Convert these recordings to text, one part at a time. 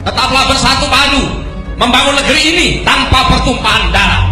Tetaplah bersatu padu membangun negeri ini tanpa pertumpahan darah.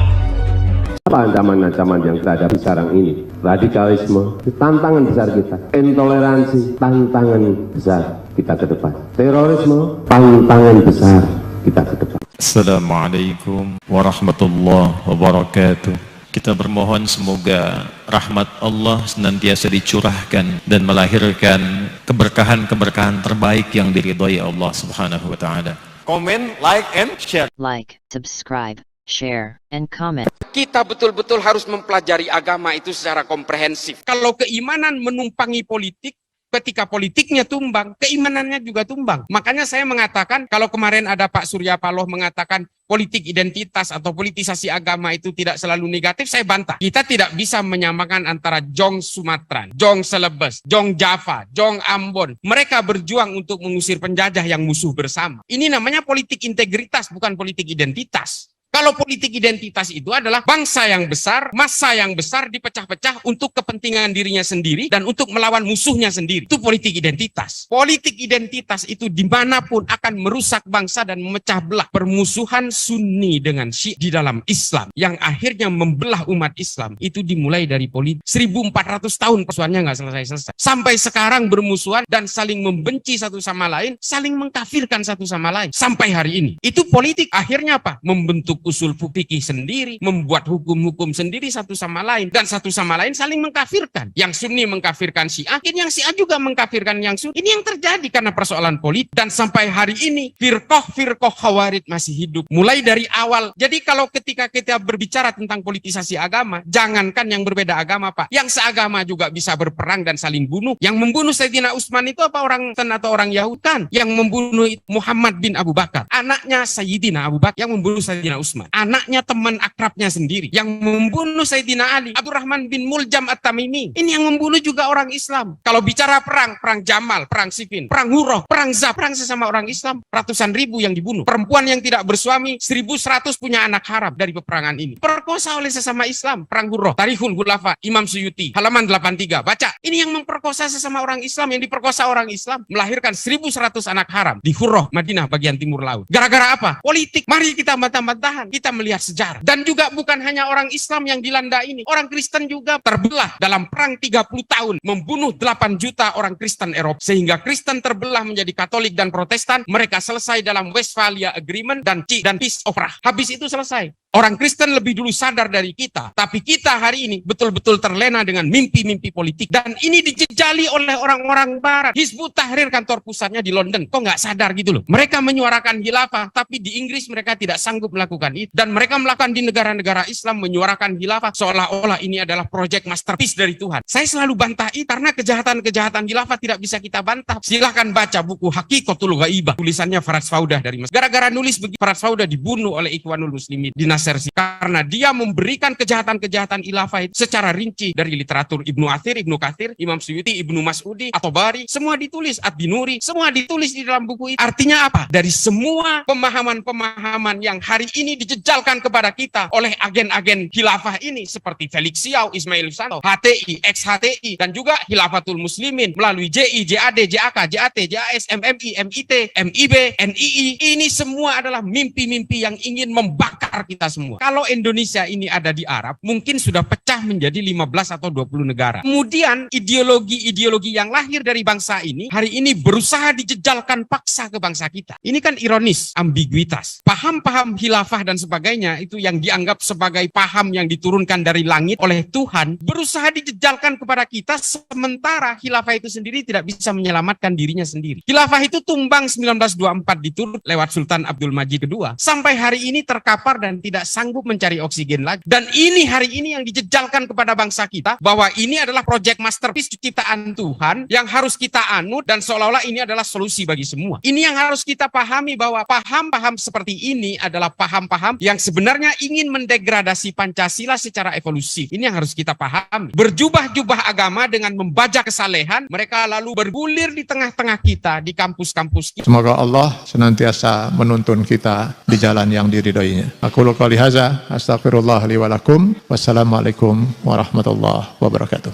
Apa ancaman-ancaman yang kita hadapi sekarang ini? Radikalisme, tantangan besar kita. Intoleransi, tantangan besar kita ke depan. Terorisme, tantangan besar kita ke depan. Assalamualaikum warahmatullahi wabarakatuh. Kita bermohon semoga rahmat Allah senantiasa dicurahkan dan melahirkan keberkahan-keberkahan terbaik yang diridhai Allah Subhanahu wa taala. Komen, like, and share. Like, subscribe, share, and comment. Kita betul-betul harus mempelajari agama itu secara komprehensif. Kalau keimanan menumpangi politik, ketika politiknya tumbang, keimanannya juga tumbang. Makanya saya mengatakan, kalau kemarin ada Pak Surya Paloh mengatakan politik identitas atau politisasi agama itu tidak selalu negatif, saya bantah. Kita tidak bisa menyamakan antara Jong Sumatera, Jong Celebes, Jong Java, Jong Ambon. Mereka berjuang untuk mengusir penjajah yang musuh bersama. Ini namanya politik integritas, bukan politik identitas. Kalau politik identitas itu adalah bangsa yang besar, massa yang besar dipecah-pecah untuk kepentingan dirinya sendiri dan untuk melawan musuhnya sendiri. Itu politik identitas. Politik identitas itu dimanapun akan merusak bangsa dan memecah belah. Permusuhan Sunni dengan Syiah di dalam Islam yang akhirnya membelah umat Islam itu dimulai dari politik. 1400 tahun permusuhannya nggak selesai-selesai. Sampai sekarang bermusuhan dan saling membenci satu sama lain, saling mengkafirkan satu sama lain. Sampai hari ini. Itu politik. Akhirnya apa? Membentuk usul fikih sendiri, membuat hukum-hukum sendiri satu sama lain, dan satu sama lain saling mengkafirkan. Yang Sunni mengkafirkan Syiah, yang Syiah juga mengkafirkan yang Sunni. Ini yang terjadi karena persoalan politik. Dan sampai hari ini firqah Khawarij masih hidup. Mulai dari awal. Jadi kalau ketika kita berbicara tentang politisasi agama, jangankan yang berbeda agama, Pak, yang seagama juga bisa berperang dan saling bunuh. Yang membunuh Sayyidina Utsman itu apa, orang atau orang Yahudi? Kan yang membunuh Muhammad bin Abu Bakar, anaknya Sayyidina Abu Bakar yang membunuh Sayyidina Utsman. Anaknya teman akrabnya sendiri yang membunuh Sayyidina Ali, Abdurrahman bin Muljam At-Tamimi. Ini yang membunuh juga orang Islam. Kalau bicara perang Jamal, perang Siffin, perang Hurrah, perang Zab, perang sesama orang Islam, ratusan ribu yang dibunuh. Perempuan yang tidak bersuami 1100 punya anak haram dari peperangan ini. Perkosa oleh sesama Islam, perang Hurrah, Tarikhul Khulafa, Imam Suyuti, halaman 83. Baca. Ini yang memperkosa sesama orang Islam, yang diperkosa orang Islam melahirkan 1100 anak haram di Hurrah, Madinah bagian timur laut. Gara-gara apa? Politik. Mari kita bantah-bantahan. Kita melihat sejarah. Dan juga bukan hanya orang Islam yang dilanda ini. Orang Kristen juga terbelah dalam perang 30 tahun. Membunuh 8 juta orang Kristen Eropa. Sehingga Kristen terbelah menjadi Katolik dan Protestan. Mereka selesai dalam Westphalia Agreement dan Peace of Prague. Habis itu selesai. Orang Kristen lebih dulu sadar dari kita. Tapi kita hari ini betul-betul terlena dengan mimpi-mimpi politik. Dan ini dijejali oleh orang-orang barat. Hizbut Tahrir kantor pusatnya di London. Kok nggak sadar gitu loh. Mereka menyuarakan khilafah. Tapi di Inggris mereka tidak sanggup melakukan itu. Dan mereka melakukan di negara-negara Islam menyuarakan khilafah. Seolah-olah ini adalah proyek masterpiece dari Tuhan. Saya selalu bantah itu karena kejahatan-kejahatan khilafah tidak bisa kita bantah. Silahkan baca buku Haqiqatul Ghaibah. Tulisannya Faraj Faudah dari Mesir. Gara-gara nulis begitu, Faraj Faudah dibunuh oleh Ikhwanul Muslimin di karena dia memberikan kejahatan-kejahatan khilafah itu secara rinci dari literatur Ibnu Katsir, Imam Suyuti, Ibnu Mas'udi, atau Bari, semua ditulis, Ad-Dinuri, semua ditulis di dalam buku itu. Artinya apa? Dari semua pemahaman-pemahaman yang hari ini dijejalkan kepada kita oleh agen-agen khilafah ini seperti Felix Xiao, Ismail Santo, HTI, ex-HTI, dan juga Khilafatul Muslimin melalui JI, JAD, JAK, JAT, JAS, MMI, MIT, MIB, NII. Ini semua adalah mimpi-mimpi yang ingin membakar kita semua. Kalau Indonesia ini ada di Arab, mungkin sudah pecah menjadi 15 atau 20 negara. Kemudian ideologi-ideologi yang lahir dari bangsa ini, hari ini berusaha dijejalkan paksa ke bangsa kita. Ini kan ironis, ambiguitas. Paham-paham khilafah dan sebagainya, itu yang dianggap sebagai paham yang diturunkan dari langit oleh Tuhan, berusaha dijejalkan kepada kita, sementara khilafah itu sendiri tidak bisa menyelamatkan dirinya sendiri. Khilafah itu tumbang 1924 di Turki lewat Sultan Abdul Majid II. Sampai hari ini terkapar dan tidak sanggup mencari oksigen lagi. Dan ini hari ini yang dijejalkan kepada bangsa kita, bahwa ini adalah proyek masterpiece ciptaan Tuhan yang harus kita anut, dan seolah-olah ini adalah solusi bagi semua. Ini yang harus kita pahami, bahwa paham-paham seperti ini adalah paham-paham yang sebenarnya ingin mendegradasi Pancasila secara evolusi. Ini yang harus kita pahami. Berjubah-jubah agama dengan membajak kesalehan, mereka lalu bergulir di tengah-tengah kita, di kampus-kampus kita. Semoga Allah senantiasa menuntun kita di jalan yang diridhoinya. Aku qouli hadza, astaghfirullah li wa lakum. Wassalamualaikum warahmatullahi wabarakatuh.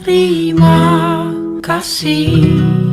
Terima kasih.